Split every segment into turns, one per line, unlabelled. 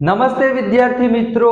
નમસ્તે વિદ્યાર્થી મિત્રો,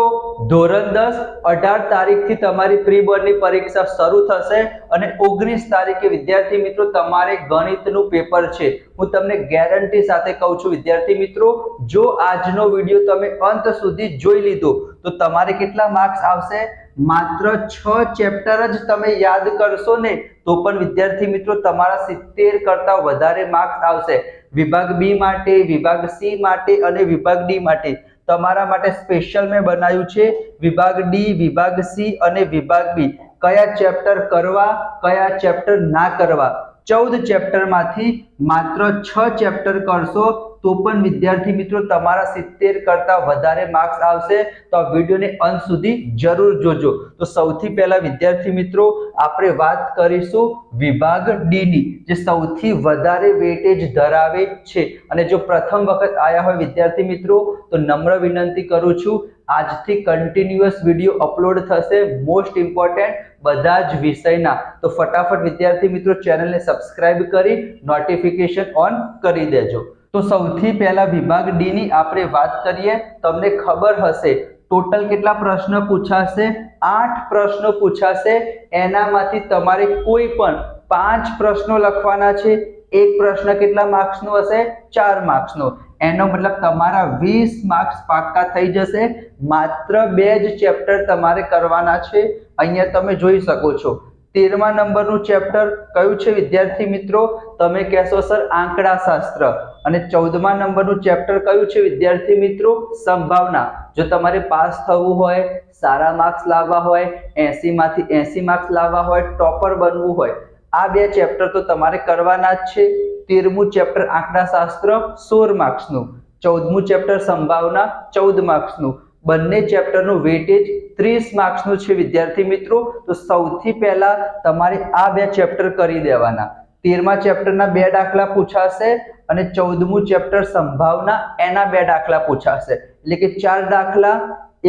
ધોરણ 10 18 તારીખથી તમારી પ્રી બોર્ડની પરીક્ષા શરૂ થશે અને 19 તારીખે વિદ્યાર્થી મિત્રો તમારે ગણિતનું પેપર છે। હું તમને ગેરંટી સાથે કહું છું વિદ્યાર્થી મિત્રો, જો આજનો વિડિયો તમે અંત સુધી જોઈ લીધો તો તમારે કેટલા માર્ક્સ આવશે? માત્ર 6 ચેપ્ટર જ તમે યાદ કરશો ને તો પણ વિદ્યાર્થી મિત્રો તમારા 70 કરતા વધારે માર્ક્સ આવશે। વિભાગ બી માટે, વિભાગ સી માટે અને વિભાગ ડી માટે તમારા માટે સ્પેશિયલ મેં બનાવ્યું છે વિભાગ ડી, વિભાગ સી અને વિભાગ બી કયા ચેપ્ટર કરવા, કયા ચેપ્ટર ના કરવા। 14 ચેપ્ટર માંથી માત્ર 6 ચેપ્ટર કરશો તો પણ વિદ્યાર્થી મિત્રો તમારા 70 કરતા વધારે માર્ક્સ આવશે। તો આ વિડિયોને અંત સુધી જરૂર જોજો। તો સૌથી પહેલા વિદ્યાર્થી મિત્રો આપણે વાત કરીશું વિભાગ ડી ની, જે સૌથી વધારે વેટેજ ધરાવે છે। અને જો પ્રથમ વખત આયા હોય વિદ્યાર્થી મિત્રો તો નમ્ર વિનંતી કરું છું, આજથી કન્ટિન્યુઅસ વિડિયો અપલોડ થશે મોસ્ટ ઇમ્પોર્ટન્ટ બધા જ વિષયના। તો ફટાફટ વિદ્યાર્થી મિત્રો ચેનલને સબસ્ક્રાઇબ કરી નોટિફિકેશન ઓન કરી દેજો। તો સૌથી પહેલા વિભાગ ડી ની આપણે વાત કરીએ। તમને ખબર હશે ટોટલ કેટલા પ્રશ્ન પૂછાશે? 8 પ્રશ્નો પૂછાશે। એનામાંથી તમારે કોઈ પણ 5 પ્રશ્નો લખવાના છે। એક પ્રશ્ન કેટલા માર્ક્સનો હશે? 4 માર્ક્સનો। એનો મતલબ તમારા 20 માર્ક્સ પાક્કા થઈ જશે। માત્ર 2 જ ચેપ્ટર તમારે કરવાના છે। અહીંયા તમે જોઈ શકો છો 13મા નંબરનું ચેપ્ટર કયું છે વિદ્યાર્થી મિત્રો? તમે કહેશો સર આંકડા શાસ્ત્ર। અને 14મા નંબરનું ચેપ્ટર કયું છે વિદ્યાર્થી મિત્રો? સંભાવના। જો તમારે પાસ થવું હોય, સારા માર્ક્સ લાવવા હોય, 80 માંથી 80 માર્ક્સ લાવવા હોય, ટોપર બનવું હોય, આ 2 ચેપ્ટર તો તમારે કરવાના જ છે। 13મું ચેપ્ટર આંકડા શાસ્ત્ર 16 માર્ક્સનું, 14મું ચેપ્ટર સંભાવના 14 માર્ક્સનું। બંને ચેપ્ટરનું વેટેજ 30 માર્ક્સનું છે વિદ્યાર્થી મિત્રો। તો સૌથી પહેલા તમારે આ 2 ચેપ્ટર કરી દેવાના। 13મા ચેપ્ટરના 2 દાખલા પૂછાશે અને 14મું ચેપ્ટર સંભાવના એના 2 દાખલા પૂછાશે। એટલે કે 4 દાખલા,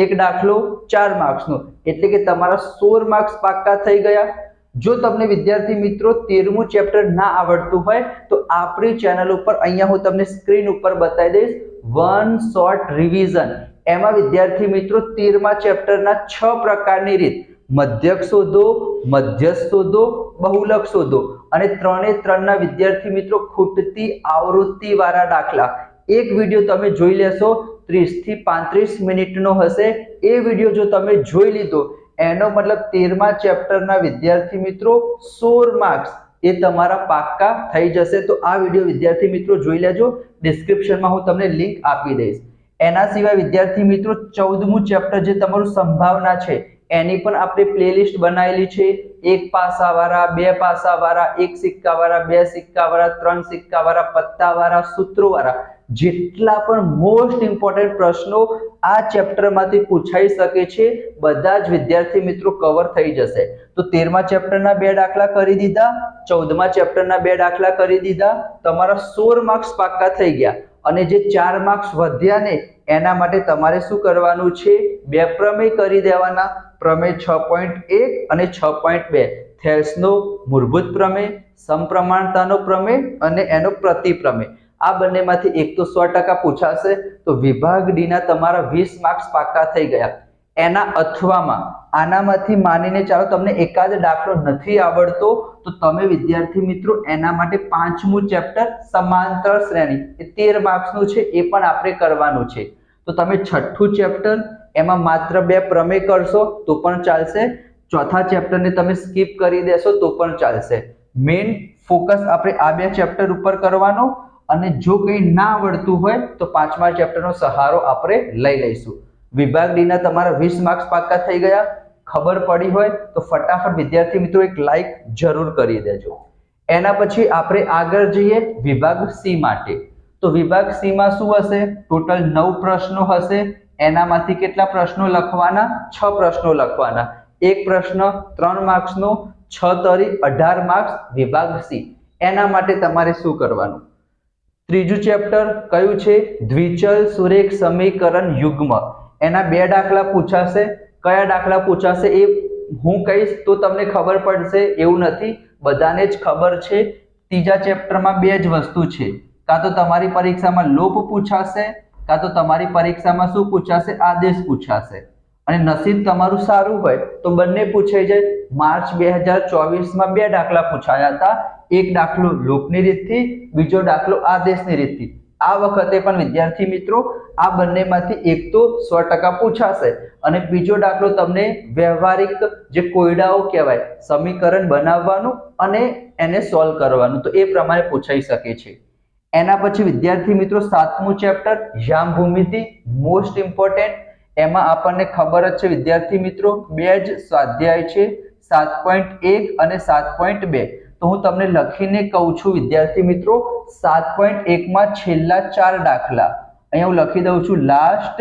1 દાખલો 4 માર્ક્સનો, એટલે કે તમારા 16 માર્ક્સ પાક્કા થઈ ગયા। જો તમને વિદ્યાર્થી મિત્રો 13મું ચેપ્ટર ના આવડતું હોય તો આપણી ચેનલ ઉપર અહીંયા હું તમને સ્ક્રીન ઉપર બતાવી દઈશ વન શોર્ટ રિવિઝન। એમાં વિદ્યાર્થી મિત્રો 13મા ચેપ્ટરના 6 પ્રકારની રીત, મધ્યક શોધો, મધ્યસ્થ શોધો, બહુલક શોધો અને 3 ના વિદ્યાર્થી મિત્રો ખૂટતી આવૃત્તિ વાળા દાખલા। એક વિડિયો તમે જોઈ લેશો 30 થી 35 મિનિટનો હશે। એ વિડિયો જો તમે જોઈ લીધો એનો મતલબ 13મા ચેપ્ટરના વિદ્યાર્થી મિત્રો 16 માર્ક્સ એ તમારા પાક્કા થઈ જશે। તો આ વિડિયો વિદ્યાર્થી મિત્રો જોઈ લેજો, ડિસ્ક્રિપ્શનમાં હું તમને લિંક આપી દઈશ। એના સિવાય વિદ્યાર્થી મિત્રો 14મું ચેપ્ટર જે તમારું સંભાવના છે એની પણ આપણે પ્લેલિસ્ટ બનાવેલી છે। 1 પાસાવાળા, 2 પાસાવાળા, 1 સિક્કાવાળા, 2 સિક્કાવાળા, 3 સિક્કાવાળા, પત્તાવાળા, સૂત્રોવાળા, જેટલા પણ મોસ્ટ ઇમ્પોર્ટન્ટ પ્રશ્નો આ ચેપ્ટરમાંથી પૂછાઈ શકે છે બધા જ વિદ્યાર્થી મિત્રો કવર થઈ જશે। તો 13મા ચેપ્ટરના 2 દાખલા કરી દીધા, 14મા ચેપ્ટરના 2 દાખલા કરી દીધા, તમારા 16 માર્ક્સ પાક્કા થઈ ગયા। અને જે 4 માર્ક્સ વધ્યા ને એના માટે તમારે શું કરવાનું છે? 2 પ્રમેય કરી દેવાના। પ્રમેય 6.1 અને 6.2, થેલ્સનો મૂળભૂત પ્રમેય, સમપ્રમાણતાનો પ્રમેય અને એનો પ્રતિપ્રમેય। આ બંનેમાંથી એક તો 100% પૂછાશે। તો વિભાગ ડી ના તમારા 20 માર્ક્સ પાક્કા થઈ ગયા। એના અથવામાં આનામાંથી માનીને ચાલો તમને એકાદ દાખલો નથી આવડતો તો તમે વિદ્યાર્થી મિત્રો એના માટે 5મું ચેપ્ટર સમાંતર શ્રેણી એ 13 માર્ક્સનું છે, એ પણ આપણે કરવાનું છે। તો તમે 6થું ચેપ્ટર એમાં માત્ર 2 પ્રમેય કરશો તો પણ ચાલશે। 4થા ચેપ્ટરને તમે સ્કીપ કરી દેશો તો પણ ચાલશે। મેઇન ફોકસ આપણે આ 2 ચેપ્ટર ઉપર કરવાનો અને જો કંઈ ના આવડતું હોય તો 5મા ચેપ્ટરનો સહારો આપણે લઈ લઈશું। વિભાગ ડી ના તમારા 20 માર્ક્સ પાક્કા થઈ ગયા। ખબર પડી હોય તો ફટાફટ વિદ્યાર્થી મિત્રો એક લાઈક જરૂર કરી દેજો। એના પછી આપણે આગળ જઈએ વિભાગ સી માટે। તો વિભાગ સી માં શું હશે? ટોટલ 9 પ્રશ્નો હશે। એનામાંથી કેટલા પ્રશ્નો લખવાના? 6 પ્રશ્નો લખવાના। એક પ્રશ્ન 3 માર્ક્સનો, 6 તરી 18 માર્ક્સ વિભાગ સી। એના માટે તમારે શું કરવાનું? ત્રીજું ચેપ્ટર કયું છે? દ્વિચલ સુરેખ સમીકરણ યુગ્મ। એના 2 દાખલા પૂછાશે। કયા દાખલા પૂછાશે એ હું કહીશ તો તમને ખબર પડશે એવું નથી, બધાને જ ખબર છે। ત્રીજા ચેપ્ટરમાં 2 જ વસ્તુ છે, કાં તો તમારી પરીક્ષામાં લોપ પૂછાશે કાં તો તમારી પરીક્ષામાં શું પૂછાશે, આદેશ પૂછાશે, અને નસીબ તમારું સારું હોય તો બંને પૂછાઈ જાય. માર્ચ 2024માં 2 દાખલા પૂછાયા હતા, એક દાખલો લોકની રીતથી, બીજો દાખલો આદેશની રીતથી. આ વખતે પણ વિદ્યાર્થી મિત્રો આ બંનેમાંથી એક તો 100% પૂછાશે અને બીજો દાખલો તમને વ્યવહારિક જે કોયડાઓ કહેવાય, સમીકરણ બનાવવાનું અને એને સોલ્વ કરવાનું, તો એ પ્રમાણે પૂછાઈ શકે છે. એના પછી વિદ્યાર્થી મિત્રો 7મું ચેપ્ટર યામ ભૂમિતિ, મોસ્ટ ઇમ્પોર્ટન્ટ. એમાં આપણને ખબર જ છે વિદ્યાર્થી મિત્રો 2 જ સ્વાધ્યાય છે, 7.1 અને 7.2. તો હું તમને લખીને કહું છું વિદ્યાર્થી મિત્રો, 7.1માં છેલ્લા 4 દાખલા અહીંયા હું લખી દઉં છું, લાસ્ટ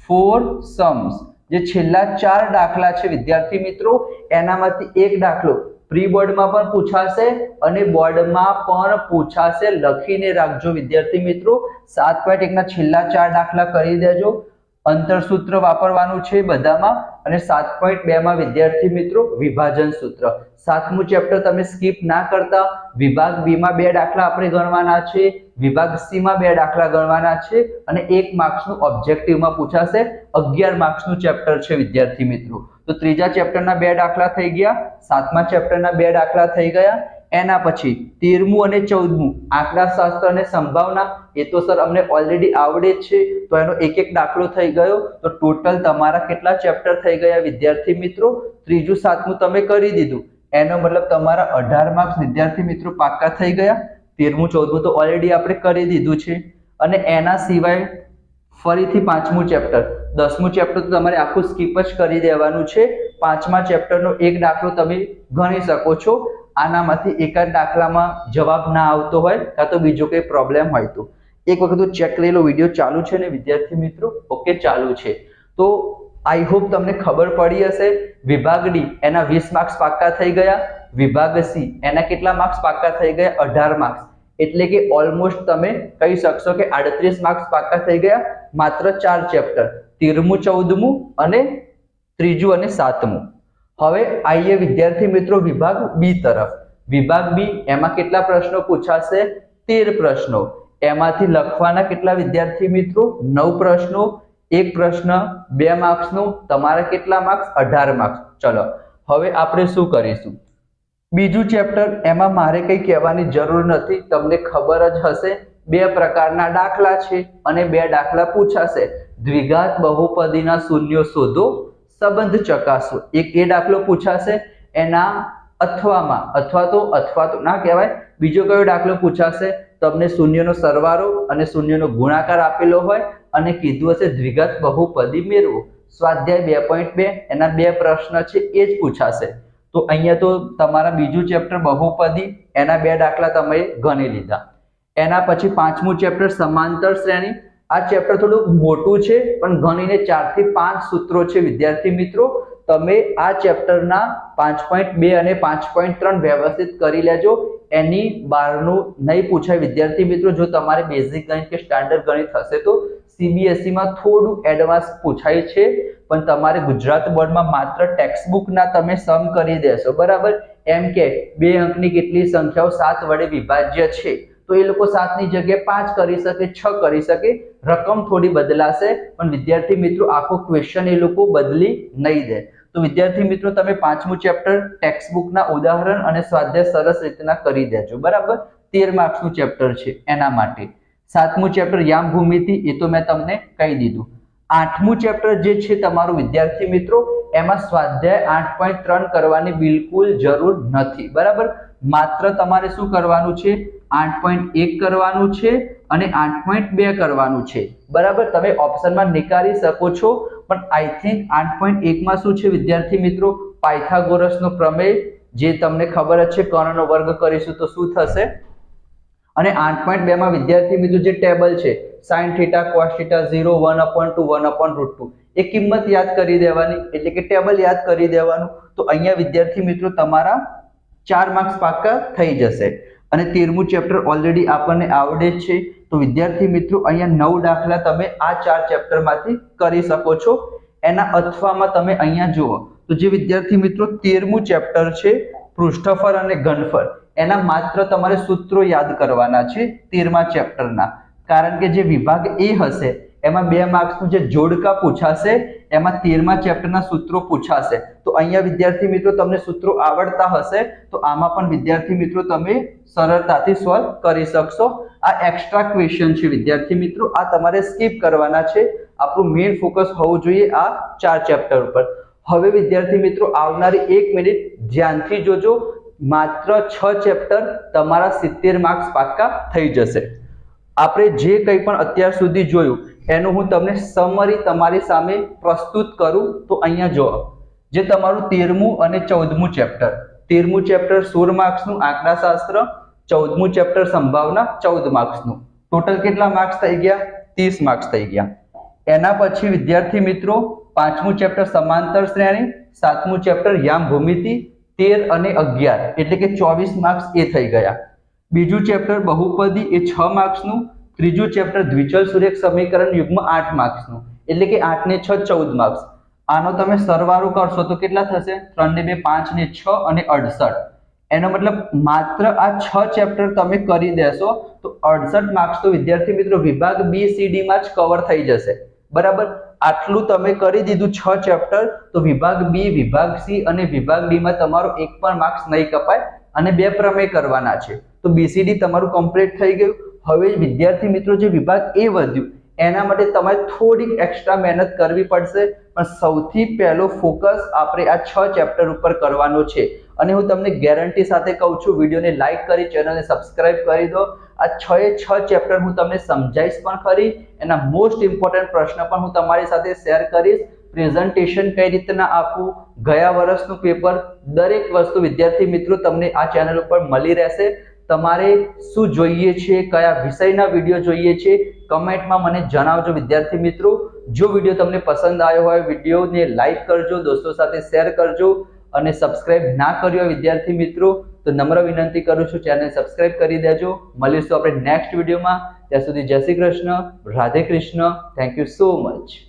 4 સમ્સ, જે છેલ્લા 4 દાખલા છે વિદ્યાર્થી મિત્રો, એનામાંથી એક દાખલો પ્રી બોર્ડમાં પણ પૂછાશે અને બોર્ડમાં પણ પૂછાશે. લખીને રાખજો વિદ્યાર્થી મિત્રો. 7.1ના છેલ્લા 4 દાખલા કરી દેજો. અંતરસૂત્ર વાપરવાનું છે બધામાં. અને 7.2માં વિદ્યાર્થી મિત્રો વિભાજન સૂત્ર. 7મું ચેપ્ટર તમે સ્કીપ ના કરતા. વિભાગ બી માં 2 દાખલા આપણે ગણવાના છે, વિભાગ સી માં 2 દાખલા ગણવાના છે અને 1 માર્ક્સનું ઓબ્જેક્ટિવમાં પૂછાશે. 11 માર્ક્સનું ચેપ્ટર છે વિદ્યાર્થી મિત્રો. તો ત્રીજા ચેપ્ટરના 2 દાખલા થઈ ગયા, 7મા ચેપ્ટરના 2 દાખલા થઈ ગયા. એના પછી 13મું અને 14મું આંકડાશાસ્ત્ર અને સંભાવના, એ તો સર અમને ઓલરેડી આવડે જ છે, તો એનો એક એક દાખલો થઈ ગયો. તો ટોટલ તમારા કેટલા ચેપ્ટર થઈ ગયા વિદ્યાર્થી મિત્રો? 3જું 7મું તમે કરી દીધું, એનો મતલબ તમારા 18 માર્ક્સ વિદ્યાર્થી મિત્રો પાક્કા થઈ ગયા. 13મું 14મું તો ઓલરેડી આપણે કરી દીધું છે. અને એના સિવાય ફરીથી 5મું ચેપ્ટર, 10મું ચેપ્ટર તો તમારે આખું સ્કીપ જ કરી દેવાનું છે. 5મા ચેપ્ટરનો એક દાખલો તમે ગણી શકો છો. આનામાંથી એકાદ દાખલામાં જવાબ ના આવતો હોય કાં તો બીજો કોઈ પ્રોબ્લેમ હોય તો એક વખત ચેક કરી લો. વિડીયો ચાલુ છે ને વિદ્યાર્થી મિત્રો? ઓકે, ચાલુ છે. તો આઈ હોપ તમને ખબર પડી હશે. વિભાગ ડી એના 20 માર્ક્સ પાક્કા થઈ ગયા. વિભાગ સી એના કેટલા માર્ક્સ પાક્કા થઈ ગયા? 18 માર્ક્સ. એટલે કે ઓલમોસ્ટ તમે કહી શકશો કે 38 માર્ક્સ પાક્કા થઈ ગયા. માત્ર 4 ચેપ્ટર, 13મું 14મું અને 3જું અને 7મું. હવે આઈએ વિદ્યાર્થી મિત્રો વિભાગ બી તરફ. વિભાગ બી એમાં કેટલા પ્રશ્નો પૂછાશે? 13 પ્રશ્નો. એમાંથી લખવાના કેટલા વિદ્યાર્થી મિત્રો? 9 પ્રશ્નો. એક પ્રશ્ન 2 માર્ક્સનો. તમારા કેટલા માર્ક્સ? 18 માર્ક્સ. ચલો હવે આપણે શું કરીશું? બીજું ચેપ્ટર, એમાં મારે કંઈ કહેવાની જરૂર નથી, તમને ખબર જ હશે. 2 પ્રકારના દાખલા છે અને 2 દાખલા પૂછાશે. દ્વિઘાત બહુપદીના શૂન્યો શોધો, સંબંધ ચકાસો. એક એ દાખલો પૂછાશે, એના અથવા તો ના કહેવાય, બીજો કયો દાખલો પૂછાશે? તમને શૂન્યનો સરવાળો અને શૂન્યનો ગુણાકાર આપેલો હોય અને કીધું હશે દ્વિઘાત બહુપદી મેળવો. સ્વાધ્યાય 2.2 એના 2 પ્રશ્ન છે, એ જ પૂછાશે. તો અહીંયા તો તમારા બીજું ચેપ્ટર બહુપદી એના 2 દાખલા તમે ગણી લીધા. એના પછી 5મું ચેપ્ટર સમાંતર શ્રેણી. આ ચેપ્ટર થોડું મોટું છે પણ ગણીને 4 થી 5 સૂત્રો છે વિદ્યાર્થી મિત્રો. તમે આ ચેપ્ટરના 5.2 અને 5.3 વ્યવસ્થિત કરી લેજો. એની બહારનું નહીં પૂછાય વિદ્યાર્થી મિત્રો. જો તમારે બેઝિક ગણિત કે સ્ટાન્ડર્ડ ગણિત હશે તો CBSE માં થોડું એડવાન્સ પૂછાય છે, પણ તમારે ગુજરાત બોર્ડમાં માત્ર ટેક્સ્ટ બુકના તમે સમ કરી દેશો, બરાબર. એમ કે 2 અંકની કેટલી સંખ્યાઓ 7 વડે વિભાજ્ય છે, તો એ લોકો 7ની જગ્યાએ 5 કરી શકે, 6 કરી શકે. રકમ થોડી બદલાશે પણ વિદ્યાર્થી મિત્રો આખો ક્વેશ્ચન એ લોકો બદલી નહીં દે. તો વિદ્યાર્થી મિત્રો તમે 5મું ચેપ્ટર ટેક્સ્ટ બુકના ઉદાહરણ અને સ્વાધ્યાય સરસ રીતના કરી દેજો, બરાબર. 13 માર્ક્સનું ચેપ્ટર છે એના માટે. 7મું ચેપ્ટર યામ ભૂમિતિ, એ તો મેં તમને કહી દીધું. 8મું ચેપ્ટર જે છે તમારું વિદ્યાર્થી મિત્રો, એમાં સ્વાધ્યાય 8.3 કરવાની બિલકુલ જરૂર નથી, બરાબર. માત્ર તમારે શું કરવાનું છે? 8.1 કરવાનું છે અને 8.2 કરવાનું છે, બરાબર. તમે ઓપ્શનમાં નીકાળી શકો છો, પણ આઈ થિંક 8.1 માં શું છે વિદ્યાર્થી મિત્રો? પાયથાગોરસનો પ્રમેય, જે તમને ખબર જ છે. કર્ણનો વર્ગ કરીશું તો શું થશે? અને 8.2 માં વિદ્યાર્થી મિત્રો જે ટેબલ છે sin θ cos θ 0 1/2 1/√2, એ કિંમત યાદ કરી દેવાની, એટલે કે ટેબલ યાદ કરી દેવાનું. તો અહીંયા વિદ્યાર્થી મિત્રો તમારા 4 માર્ક્સ પાક્કા થઈ જશે. અને 13મું ચેપ્ટર ઓલરેડી આપણને આવડે જ છે. તો વિદ્યાર્થી મિત્રો અહીંયા 9 દાખલા તમે આ 4 ચેપ્ટરમાંથી કરી શકો છો. એના અથવામાં તમે અહીંયા જુઓ તો જે વિદ્યાર્થી મિત્રો 13મું ચેપ્ટર છે પૃષ્ઠફળ અને ઘનફળ, એના માત્ર તમારે સૂત્રો યાદ કરવાના છે 13મા ચેપ્ટરના. કારણ કે જે વિભાગ એ હશે એમાં 2 માર્ક્સનું જે જોડકા પૂછાશે, એમાં 13મા ચેપ્ટરના સૂત્રો પૂછાશે. તો અહીંયા વિદ્યાર્થી મિત્રો તમને સૂત્રો આવડતા હશે તો આમાં પણ વિદ્યાર્થી મિત્રો તમે સરળતાથી સોલ્વ કરી શકશો. આ એક્સ્ટ્રા ક્વેશ્ચન છે વિદ્યાર્થી મિત્રો, આ તમારે સ્કીપ કરવાના છે. આપણું મેઇન ફોકસ હોવું જોઈએ આ 4 ચેપ્ટર ઉપર. હવે વિદ્યાર્થી મિત્રો આવનારી 1 મિનિટ ધ્યાનથી જોજો. માત્ર 6 ચેપ્ટર તમારા 70 માર્ક્સ પાક્કા થઈ જશે. આપણે જે કંઈ પણ અત્યાર સુધી જોયું એનું હું તમને સમરી તમારી સામે પ્રસ્તુત કરું તો અહીંયા જો જે તમારું 13મું અને 14મું ચેપ્ટર, 13મું ચેપ્ટર 16 માર્ક્સનું આંકડાશાસ્ત્ર, 14મું ચેપ્ટર સંભાવના 14 માર્ક્સનું. ટોટલ કેટલા માર્ક્સ થઈ ગયા? 30 માર્ક્સ થઈ ગયા. એના પછી વિદ્યાર્થી મિત્રો 5મું ચેપ્ટર સમાંતર શ્રેણી, 7મું ચેપ્ટર યામ ભૂમિતિ, 13 અને 11 એટલે કે 24 માર્ક્સ એ થઈ ગયા. બીજું ચેપ્ટર બહુપદી એ 6 માર્ક્સનું, ત્રીજું ચેપ્ટર દ્વિચલ સુરેખ સમીકરણ યુગ્મ 8 માર્ક્સનું એટલે કે 8 ને 6 14 માર્ક્સ. આનો તમે સરવાળો કરશો તો કેટલા થશે? 3 ને 2 5 ને 6 અને 68. એનો મતલબ માત્ર આ 6 ચેપ્ટર તમે કરી દેશો તો 68 માર્ક્સ તો વિદ્યાર્થી મિત્રો વિભાગ બી સી ડી માં જ કવર થઈ જશે. બરાબર, આટલું તમે કરી દીધું 6 ચેપ્ટર તો વિભાગ બી, વિભાગ સી અને વિભાગ ડી માં તમારો એક પણ માર્ક્સ નહીં કપાય અને 2 પ્રમેય કરવાના છે. તો બીસીડી તમારું કમ્પ્લીટ થઈ ગયું. હવે વિદ્યાર્થી મિત્રો જે વિભાગ એ વધ્યું એના માટે તમારે થોડીક એક્સ્ટ્રા મહેનત કરવી પડશે, પણ સૌથી પહેલો ફોકસ આપણે આ 6 ચેપ્ટર ઉપર કરવાનો છે. અને હું તમને ગેરંટી સાથે કહું છું, વિડીયોને લાઈક કરી ચેનલને સબસ્ક્રાઇબ કરી દો. આ 6 ચેપ્ટર હું તમને સમજાવીશ પણ ખરી. એના મોસ્ટ ઇમ્પોર્ટન્ટ પ્રશ્ન પણ હું તમારી સાથે શેર કરીશ. પ્રેઝન્ટેશન કઈ રીતના આપવું, ગયા વર્ષનું પેપર, દરેક વસ્તુ વિદ્યાર્થી મિત્રો તમને આ ચેનલ ઉપર મળી રહેશે. તમારે શું જોઈએ છે, કયા વિષયના વિડીયો જોઈએ છે, કમેન્ટમાં મને જણાવજો વિદ્યાર્થી મિત્રો. જો વિડીયો તમને પસંદ આવ્યો હોય વિડીયોને લાઈક કરજો, દોસ્તો સાથે શેર કરજો અને સબસ્ક્રાઇબ ના કર્યો હોય વિદ્યાર્થી મિત્રો તો નમ્ર વિનંતી કરું છું ચેનલ સબસ્ક્રાઇબ કરી દેજો. મળીશું આપણે નેક્સ્ટ વિડીયોમાં. ત્યાં સુધી જય Shri Krishna, Radhe Krishna. Thank you so much.